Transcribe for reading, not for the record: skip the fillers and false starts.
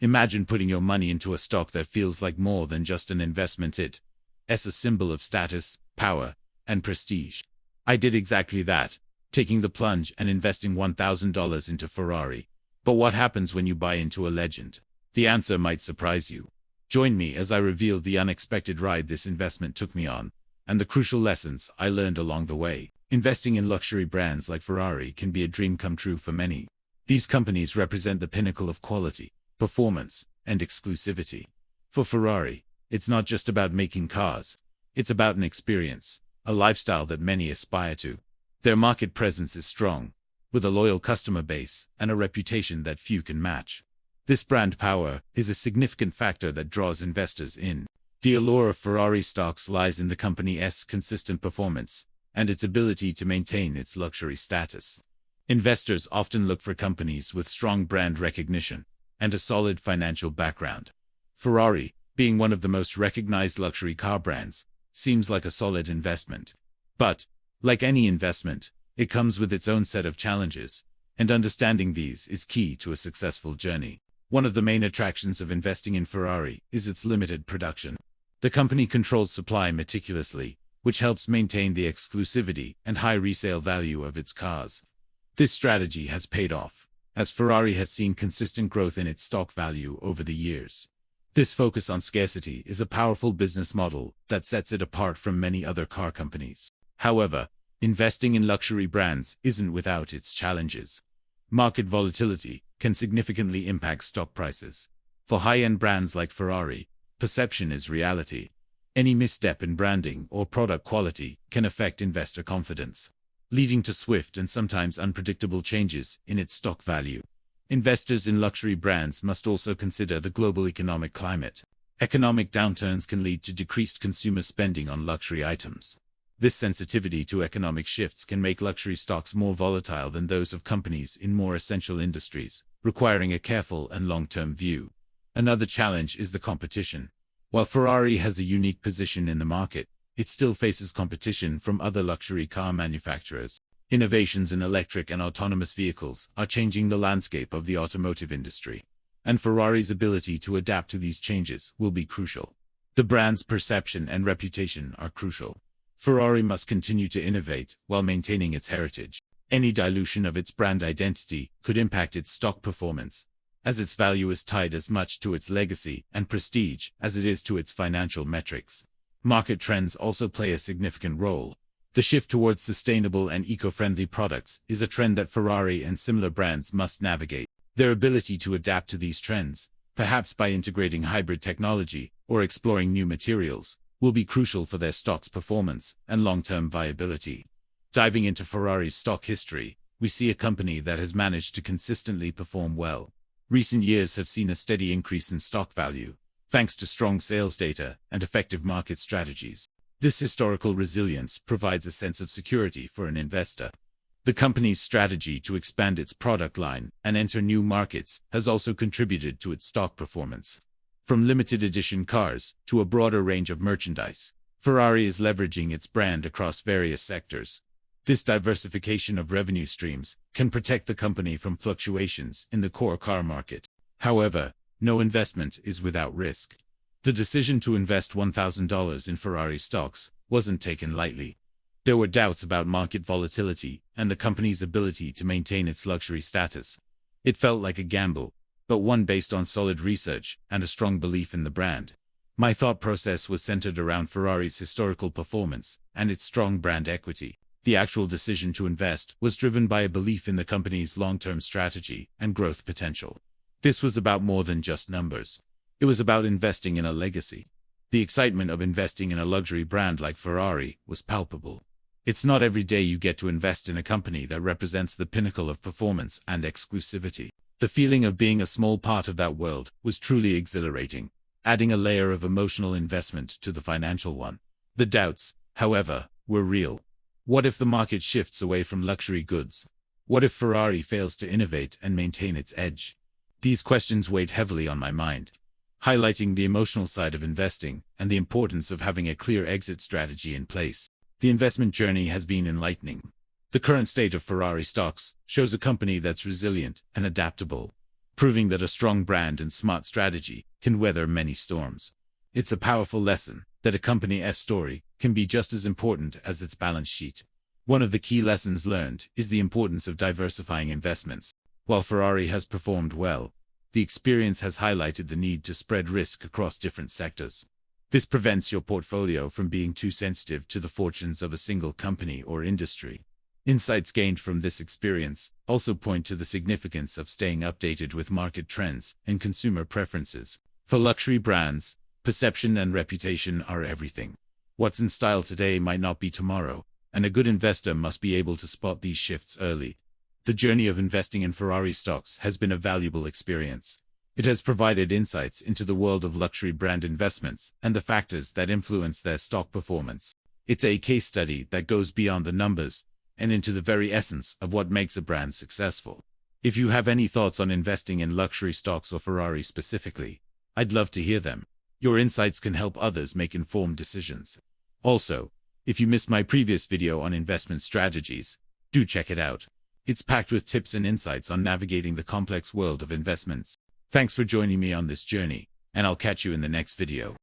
Imagine putting your money into a stock that feels like more than just an investment. It's a symbol of status, power, and prestige. I did exactly that, taking the plunge and investing $1,000 into Ferrari. But what happens when you buy into a legend? The answer might surprise you. Join me as I reveal the unexpected ride this investment took me on, and the crucial lessons I learned along the way. Investing in luxury brands like Ferrari can be a dream come true for many. These companies represent the pinnacle of quality, performance, and exclusivity. For Ferrari, it's not just about making cars. It's about an experience, a lifestyle that many aspire to. Their market presence is strong, with a loyal customer base and a reputation that few can match. This brand power is a significant factor that draws investors in. The allure of Ferrari stocks lies in the company's consistent performance and its ability to maintain its luxury status. Investors often look for companies with strong brand recognition and a solid financial background. Ferrari, being one of the most recognized luxury car brands, seems like a solid investment. But, like any investment, it comes with its own set of challenges, and understanding these is key to a successful journey. One of the main attractions of investing in Ferrari is its limited production. The company controls supply meticulously, which helps maintain the exclusivity and high resale value of its cars. This strategy has paid off, as Ferrari has seen consistent growth in its stock value over the years. This focus on scarcity is a powerful business model that sets it apart from many other car companies. However, investing in luxury brands isn't without its challenges. Market volatility can significantly impact stock prices. For high-end brands like Ferrari, perception is reality. Any misstep in branding or product quality can affect investor confidence, leading to swift and sometimes unpredictable changes in its stock value. Investors in luxury brands must also consider the global economic climate. Economic downturns can lead to decreased consumer spending on luxury items. This sensitivity to economic shifts can make luxury stocks more volatile than those of companies in more essential industries, requiring a careful and long-term view. Another challenge is the competition. While Ferrari has a unique position in the market, it still faces competition from other luxury car manufacturers. Innovations in electric and autonomous vehicles are changing the landscape of the automotive industry, and Ferrari's ability to adapt to these changes will be crucial. The brand's perception and reputation are crucial. Ferrari must continue to innovate while maintaining its heritage. Any dilution of its brand identity could impact its stock performance, as its value is tied as much to its legacy and prestige as it is to its financial metrics. Market trends also play a significant role. The shift towards sustainable and eco-friendly products is a trend that Ferrari and similar brands must navigate. Their ability to adapt to these trends, perhaps by integrating hybrid technology or exploring new materials, will be crucial for their stock's performance and long-term viability. Diving into Ferrari's stock history, we see a company that has managed to consistently perform well. Recent years have seen a steady increase in stock value, thanks to strong sales data and effective market strategies. This historical resilience provides a sense of security for an investor. The company's strategy to expand its product line and enter new markets has also contributed to its stock performance. From limited edition cars to a broader range of merchandise, Ferrari is leveraging its brand across various sectors. This diversification of revenue streams can protect the company from fluctuations in the core car market. However, no investment is without risk. The decision to invest $1,000 in Ferrari stocks wasn't taken lightly. There were doubts about market volatility and the company's ability to maintain its luxury status. It felt like a gamble, but one based on solid research and a strong belief in the brand. My thought process was centered around Ferrari's historical performance and its strong brand equity. The actual decision to invest was driven by a belief in the company's long-term strategy and growth potential. This was about more than just numbers. It was about investing in a legacy. The excitement of investing in a luxury brand like Ferrari was palpable. It's not every day you get to invest in a company that represents the pinnacle of performance and exclusivity. The feeling of being a small part of that world was truly exhilarating, adding a layer of emotional investment to the financial one. The doubts, however, were real. What if the market shifts away from luxury goods? What if Ferrari fails to innovate and maintain its edge? These questions weighed heavily on my mind, highlighting the emotional side of investing and the importance of having a clear exit strategy in place. The investment journey has been enlightening. The current state of Ferrari stocks shows a company that's resilient and adaptable. proving that a strong brand and smart strategy can weather many storms. It's a powerful lesson that a company's story can be just as important as its balance sheet. One of the key lessons learned is the importance of diversifying investments. While Ferrari has performed well, the experience has highlighted the need to spread risk across different sectors. This prevents your portfolio from being too sensitive to the fortunes of a single company or industry. Insights gained from this experience also point to the significance of staying updated with market trends and consumer preferences. For luxury brands, perception and reputation are everything. What's in style today might not be tomorrow, and a good investor must be able to spot these shifts early. The journey of investing in Ferrari stocks has been a valuable experience. It has provided insights into the world of luxury brand investments and the factors that influence their stock performance. It's a case study that goes beyond the numbers and into the very essence of what makes a brand successful. If you have any thoughts on investing in luxury stocks or Ferrari specifically, I'd love to hear them. Your insights can help others make informed decisions. Also, if you missed my previous video on investment strategies, do check it out. It's packed with tips and insights on navigating the complex world of investments. Thanks for joining me on this journey, and I'll catch you in the next video.